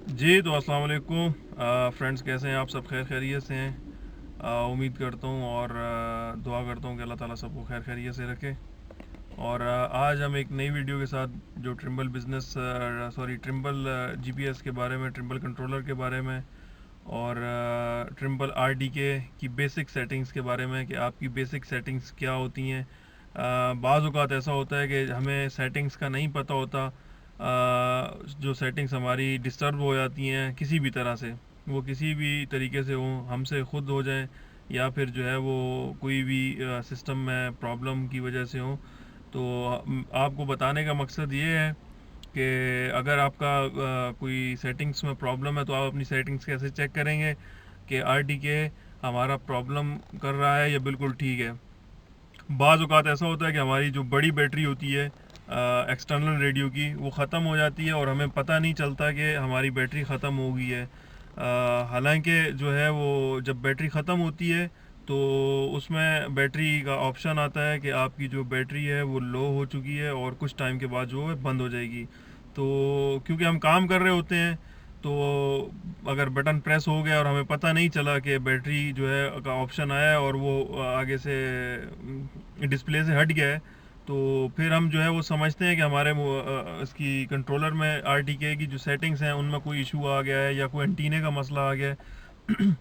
जी तो अस्सलाम वालेकुम फ्रेंड्स, कैसे हैं आप सब? खैर खैरियत से हैं? उम्मीद करता हूँ और दुआ करता हूँ कि अल्लाह ताला सबको खैर खैरियत से रखे। और आज हम एक नई वीडियो के साथ जो ट्रिम्बल बिजनेस ट्रिम्बल जीपीएस के बारे में, ट्रिम्बल कंट्रोलर के बारे में और ट्रिम्बल आरडीके की बेसिक सेटिंग्स के बारे में, कि आपकी बेसिक सेटिंग्स क्या होती हैं। बाज़ औक़ात ऐसा होता है कि हमें सेटिंग्स का नहीं पता होता। जो सेटिंग्स हमारी डिस्टर्ब हो जाती हैं किसी भी तरह से, वो किसी भी तरीके से हो, हमसे ख़ुद हो जाए या फिर जो है वो कोई भी सिस्टम में प्रॉब्लम की वजह से हो। तो आपको बताने का मकसद ये है कि अगर आपका कोई सेटिंग्स में प्रॉब्लम है तो आप अपनी सेटिंग्स कैसे चेक करेंगे कि आरडीके हमारा प्रॉब्लम कर रहा है या बिल्कुल ठीक है। बाज़ औक़ात ऐसा होता है कि हमारी जो बड़ी बैटरी होती है एक्सटर्नल रेडियो की, वो ख़त्म हो जाती है और हमें पता नहीं चलता कि हमारी बैटरी ख़त्म हो गई है। हालांकि जो है वो जब बैटरी ख़त्म होती है तो उसमें बैटरी का ऑप्शन आता है कि आपकी जो बैटरी है वो लो हो चुकी है और कुछ टाइम के बाद जो है बंद हो जाएगी। तो क्योंकि हम काम कर रहे होते हैं, तो अगर बटन प्रेस हो गया और हमें पता नहीं चला कि बैटरी जो है का ऑप्शन आया है और वो आगे से डिस्प्ले से हट गया है, तो फिर हम जो है वो समझते हैं कि हमारे इसकी कंट्रोलर में आरटीके की जो सेटिंग्स हैं उनमें कोई इशू आ गया है या कोई एंटीने का मसला आ गया है।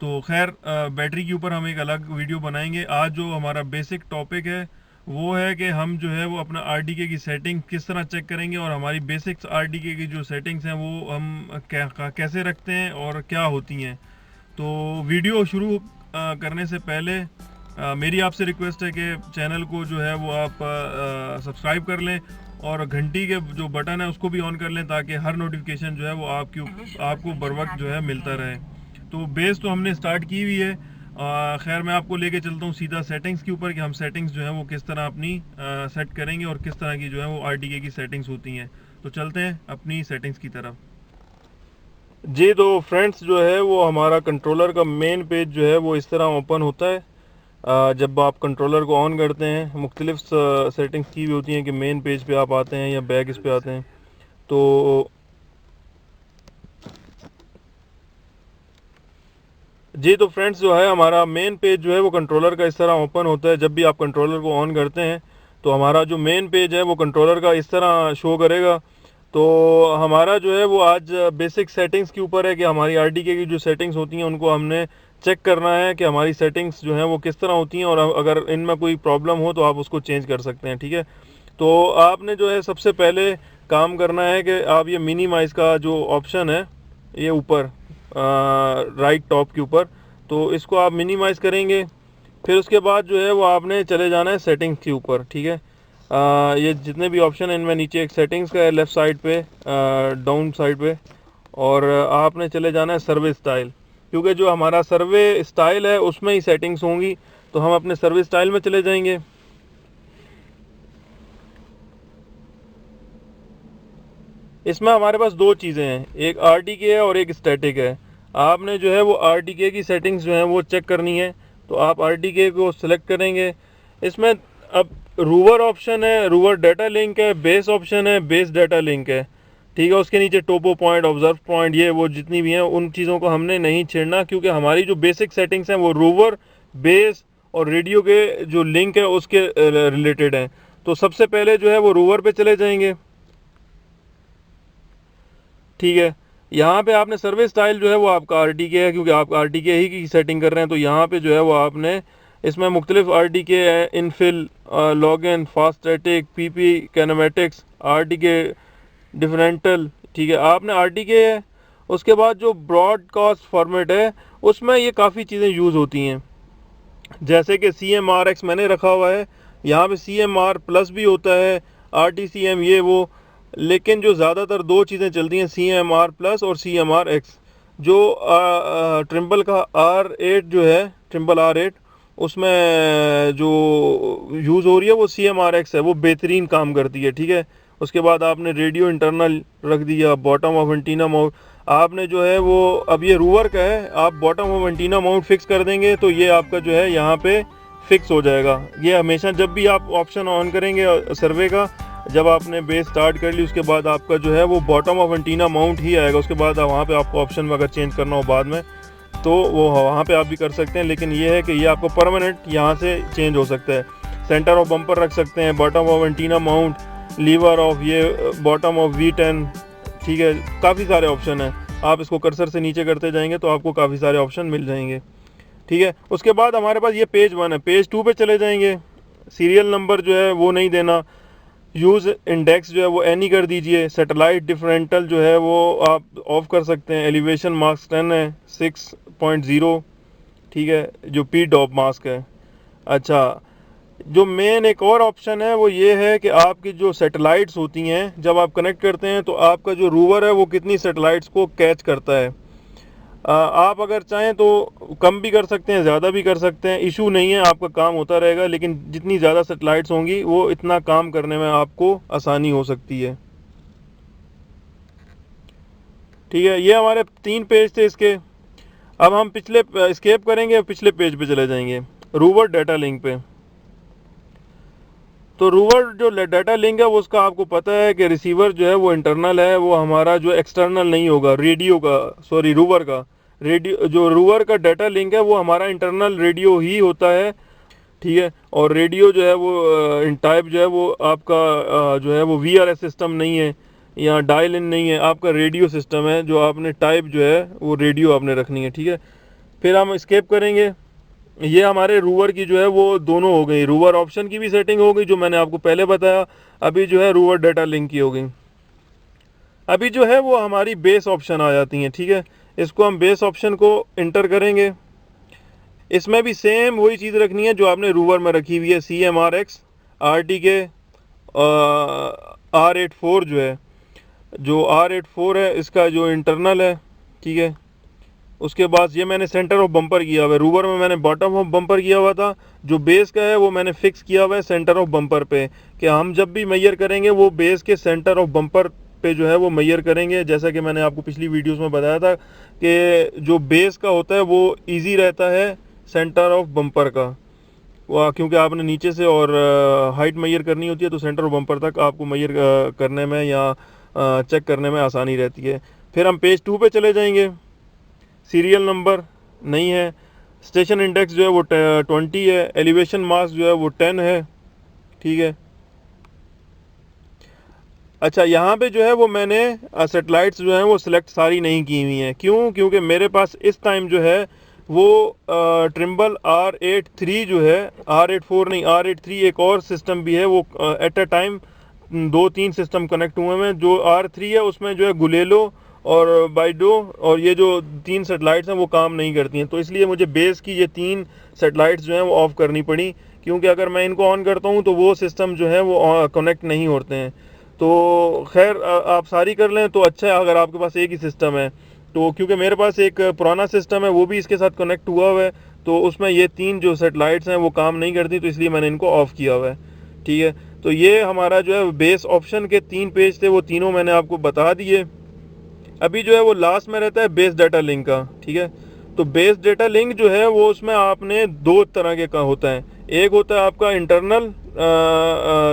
तो खैर, बैटरी के ऊपर हम एक अलग वीडियो बनाएंगे। आज जो हमारा बेसिक टॉपिक है वो है कि हम जो है वो अपना आरडीके की सेटिंग किस तरह चेक करेंगे और हमारी बेसिक्स आरडीके की जो सेटिंग्स हैं वो हम कैसे रखते हैं और क्या होती हैं। तो वीडियो शुरू करने से पहले मेरी आपसे रिक्वेस्ट है कि चैनल को जो है वो आप सब्सक्राइब कर लें और घंटी के जो बटन है उसको भी ऑन कर लें, ताकि हर नोटिफिकेशन जो है वो आपको बर वक्त जो है मिलता रहे। तो बेस तो हमने स्टार्ट की हुई है। खैर, मैं आपको लेके चलता हूँ सीधा सेटिंग्स के ऊपर कि हम सेटिंग्स जो है वो किस तरह अपनी सेट करेंगे और किस तरह की जो है वो आरडीके की सेटिंग्स होती हैं। तो चलते हैं अपनी सेटिंग्स की तरफ। जी तो फ्रेंड्स, जो है वो हमारा कंट्रोलर का मेन पेज जो है वो इस तरह ओपन होता है। जब आप कंट्रोलर को ऑन करते हैं, मुख्तलिफ सेटिंग्स की हुई होती हैं कि मेन पेज पे आप आते हैं या बैक इस पे आते हैं। तो जी तो फ्रेंड्स, जो है हमारा मेन पेज जो है वो कंट्रोलर का इस तरह ओपन होता है। जब भी आप कंट्रोलर को ऑन करते हैं तो हमारा जो मेन पेज है वो कंट्रोलर का इस तरह शो करेगा। तो हमारा जो है वो आज बेसिक सेटिंग्स के ऊपर है कि हमारी आरडीके की जो सेटिंग्स होती हैं उनको हमने चेक करना है कि हमारी सेटिंग्स जो हैं वो किस तरह होती हैं, और अगर इनमें कोई प्रॉब्लम हो तो आप उसको चेंज कर सकते हैं। ठीक है, तो आपने जो है सबसे पहले काम करना है कि आप ये मिनिमाइज़ का जो ऑप्शन है ये ऊपर राइट टॉप के ऊपर, तो इसको आप मिनिमाइज़ करेंगे। फिर उसके बाद जो है वो आपने चले जाना है सेटिंग्स के ऊपर। ठीक है, ये जितने भी ऑप्शन हैं इनमें नीचे एक सेटिंग्स का है लेफ़्ट साइड पे, डाउन साइड पे, और आपने चले जाना है सर्विस स्टाइल, क्योंकि जो हमारा सर्वे स्टाइल है उसमें ही सेटिंग्स होंगी। तो हम अपने सर्विस स्टाइल में चले जाएंगे। इसमें हमारे पास दो चीज़ें हैं, एक आरडीके है और एक स्टैटिक है। आपने जो है वो आरडीके की सेटिंग्स जो है वो चेक करनी है, तो आप आरडीके को सिलेक्ट करेंगे। इसमें अब रूवर ऑप्शन है, रूवर डाटा लिंक है, बेस ऑप्शन है, बेस डाटा लिंक है। ठीक है, उसके नीचे टोपो पॉइंट, ऑब्जर्व पॉइंट, ये वो जितनी भी हैं उन चीज़ों को हमने नहीं छेड़ना, क्योंकि हमारी जो बेसिक सेटिंग्स हैं वो रूवर, बेस और रेडियो के जो लिंक है उसके रिलेटेड हैं। तो सबसे पहले जो है वो रूवर पे चले जाएंगे। ठीक है, यहाँ पे आपने सर्विस स्टाइल जो है वो आपका आरटीके है, क्योंकि आप आरटीके ही की सेटिंग कर रहे हैं। तो यहाँ पे जो है वो आपने इसमें मुख्तलिफ आरटीके है, infill, login, fast static, PP, kinematics, RTK differential. ठीक है, आपने आरटीके है। उसके बाद जो ब्रॉडकास्ट फॉर्मेट है उसमें ये काफ़ी चीज़ें यूज़ होती हैं, जैसे कि CMRX मैंने रखा हुआ है। यहाँ पे CMR प्लस भी होता है, RTCM ये वो, लेकिन जो ज़्यादातर दो चीज़ें चलती हैं, CMR प्लस और CMRX। जो ट्रिम्बल का R8 जो है, ट्रिम्बल R8, उसमें जो यूज़ हो रही है वो CMRX है, वो बेहतरीन काम करती है। ठीक है, उसके बाद आपने रेडियो इंटरनल रख दिया, बॉटम ऑफ एंटीना माउंट आपने जो है वो, अब ये रूवर का है, आप bottom of antenna mount fix कर देंगे तो ये आपका जो है यहाँ पे फिक्स हो जाएगा। ये हमेशा जब भी आप ऑप्शन ऑन करेंगे सर्वे का, जब आपने बेस स्टार्ट कर ली उसके बाद आपका जो है वो बॉटम ऑफ एंटीना माउंट ही आएगा। उसके बाद वहाँ पे आपको ऑप्शन में अगर चेंज करना हो बाद में तो वो वहाँ पे आप भी कर सकते हैं, लेकिन ये है कि ये आपको परमानेंट यहाँ से चेंज हो सकता है। सेंटर ऑफ बम्पर रख सकते हैं, bottom of antenna mount, lever of ये बॉटम ऑफ V10, ठीक है। काफ़ी सारे ऑप्शन हैं, आप इसको कर्सर से नीचे करते जाएंगे तो आपको काफ़ी सारे ऑप्शन मिल जाएंगे, ठीक है। उसके बाद हमारे पास ये पेज 1 है। पेज 2 पे चले जाएंगे। सीरियल नंबर जो है वो नहीं देना, यूज़ इंडेक्स जो है वो एनी कर दीजिए। सैटेलाइट डिफरेंटल जो है वो आप ऑफ कर सकते हैं। एलिवेशन मास्क 10 है 6.0, ठीक है, जो पी डॉप मास्क है। अच्छा, जो मेन एक और ऑप्शन है वो ये है कि आपकी जो सैटेलाइट्स होती हैं जब आप कनेक्ट करते हैं तो आपका जो रूवर है वो कितनी सैटेलाइट्स को कैच करता है। आप अगर चाहें तो कम भी कर सकते हैं, ज़्यादा भी कर सकते हैं, इशू नहीं है, आपका काम होता रहेगा। लेकिन जितनी ज़्यादा सैटेलाइट्स होंगी वो इतना काम करने में आपको आसानी हो सकती है, ठीक है। ये हमारे 3 पेज थे इसके। अब हम पिछले स्केप करेंगे, पिछले पेज पे चले जाएंगे, रूवर डाटा लिंक पे। तो रूवर जो डाटा लिंक है वो उसका आपको पता है कि रिसीवर जो है वो इंटरनल है, वो हमारा जो एक्सटर्नल नहीं होगा। रेडियो का, सॉरी, रूवर का रेडियो, जो रूवर का डाटा लिंक है वो हमारा इंटरनल रेडियो ही होता है, ठीक है। और रेडियो जो है वो इन टाइप जो है वो आपका जो है वो VRS सिस्टम नहीं है या डायल इन नहीं है, आपका रेडियो सिस्टम है। जो आपने टाइप जो है वो रेडियो आपने रखनी है, ठीक है। फिर हम स्केप करेंगे। ये हमारे रूवर की जो है वो दोनों हो गई, रूवर ऑप्शन की भी सेटिंग हो गई जो मैंने आपको पहले बताया। अभी जो है रूवर डाटा लिंक की हो गई। अभी जो है वो हमारी बेस ऑप्शन आ जाती हैं, ठीक है। इसको हम बेस ऑप्शन को इंटर करेंगे। इसमें भी सेम वही चीज़ रखनी है जो आपने रूवर में रखी हुई है। CMRX RTK R84 जो है, जो R84 है इसका जो इंटरनल है, ठीक है। उसके बाद ये मैंने सेंटर ऑफ बम्पर किया हुआ है। रूवर में मैंने बॉटम ऑफ बम्पर किया हुआ था, जो बेस का है वो मैंने फिक्स किया हुआ है सेंटर ऑफ बम्पर पे, कि हम जब भी मेजर करेंगे वो बेस के सेंटर ऑफ बम्पर पे जो है वो मेजर करेंगे। जैसा कि मैंने आपको पिछली वीडियोस में बताया था कि जो बेस का होता है वो इजी रहता है सेंटर ऑफ बम्पर का, वह क्योंकि आपने नीचे से और हाइट मेजर करनी होती है तो सेंटर ऑफ बम्पर तक आपको मेजर करने में या चेक करने में आसानी रहती है। फिर हम पेज 2 पे चले जाएंगे। सीरियल नंबर नहीं है, स्टेशन इंडेक्स जो है वो 20 है, एलिवेशन मास जो है वो 10 है, ठीक है। अच्छा, यहाँ पे जो है वो मैंने सैटेलाइट्स जो हैं वो सिलेक्ट सारी नहीं की हुई हैं। क्यों? क्योंकि मेरे पास इस टाइम जो है वो ट्रिम्बल R83 जो है, R84 नहीं, R83 एक और सिस्टम भी है, वो at a time 2-3 system connect हुए हैं। जो R3 है उसमें जो है गुलेलो और बाइडो और ये जो 3 सेटेलाइट्स हैं वो काम नहीं करती हैं। तो इसलिए मुझे बेस की ये 3 सेटेलाइट्स जो हैं वो ऑफ़ करनी पड़ी, क्योंकि अगर मैं इनको ऑन करता हूँ तो वो सिस्टम जो है वो कनेक्ट नहीं होते हैं। तो खैर आप सारी कर लें तो अच्छा है अगर आपके पास एक ही सिस्टम है। तो क्योंकि मेरे पास एक पुराना सिस्टम है वो भी इसके साथ कनेक्ट हुआ हुआ है, तो उसमें ये 3 जो सेटेलाइट्स हैं वो काम नहीं करती, तो इसलिए मैंने इनको ऑफ़ किया हुआ है, ठीक है। तो ये हमारा जो है बेस ऑप्शन के 3 पेज थे, वो तीनों मैंने आपको बता दिए। अभी जो है वो लास्ट में रहता है बेस डाटा लिंक का, ठीक है। तो बेस डाटा लिंक जो है वो उसमें आपने 2 तरह के का होता है। एक होता है आपका इंटरनल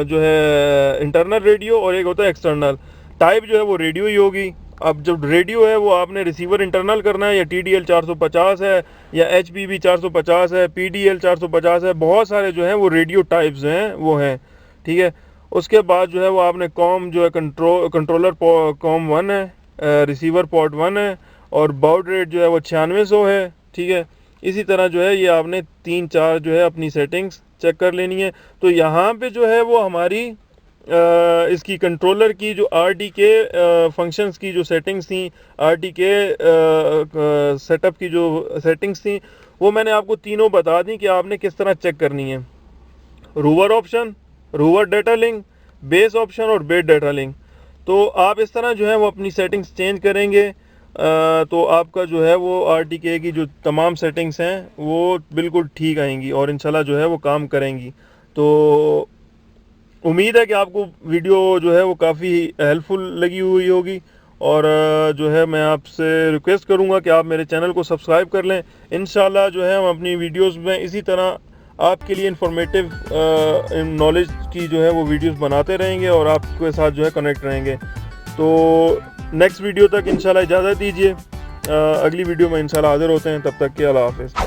जो है इंटरनल रेडियो, और एक होता है एक्सटर्नल। टाइप जो है वो रेडियो ही होगी। अब जब रेडियो है वो आपने रिसीवर इंटरनल करना है, या TDL 450 है, या HPB 450 है, PDL 450 है, बहुत सारे जो हैं वो रेडियो टाइप्स हैं वो हैं, ठीक है। उसके बाद जो है वो आपने कॉम जो है कंट्रोलर कॉम 1 है, रिसीवर पोर्ट 1 है, और बाउड रेट जो है वो 9600 है, ठीक है। इसी तरह जो है ये आपने 3-4 जो है अपनी सेटिंग्स चेक कर लेनी है। तो यहाँ पे जो है वो हमारी इसकी कंट्रोलर की जो RTK फंक्शंस की जो सेटिंग्स थी, RTK सेटअप की जो सेटिंग्स थी, वो मैंने आपको तीनों बता दी कि आपने किस तरह चेक करनी है। Rover option, rover data link, base option और बेस डाटा लिंक। तो आप इस तरह जो है वो अपनी सेटिंग्स चेंज करेंगे तो आपका जो है वो RTK की जो तमाम सेटिंग्स हैं वो बिल्कुल ठीक आएंगी और इंशाल्लाह जो है वो काम करेंगी। तो उम्मीद है कि आपको वीडियो जो है वो काफ़ी हेल्पफुल लगी हुई होगी, और जो है मैं आपसे रिक्वेस्ट करूंगा कि आप मेरे चैनल को सब्सक्राइब कर लें। इंशाल्लाह जो है हम अपनी वीडियोस में इसी तरह आपके लिए इंफॉर्मेटिव नॉलेज की जो है वो वीडियोस बनाते रहेंगे और आपके साथ जो है कनेक्ट रहेंगे। तो नेक्स्ट वीडियो तक इंशाल्लाह इजाज़त दीजिए, अगली वीडियो में इंशाल्लाह हाज़िर होते हैं, तब तक के अल्लाह हाफ़िज़।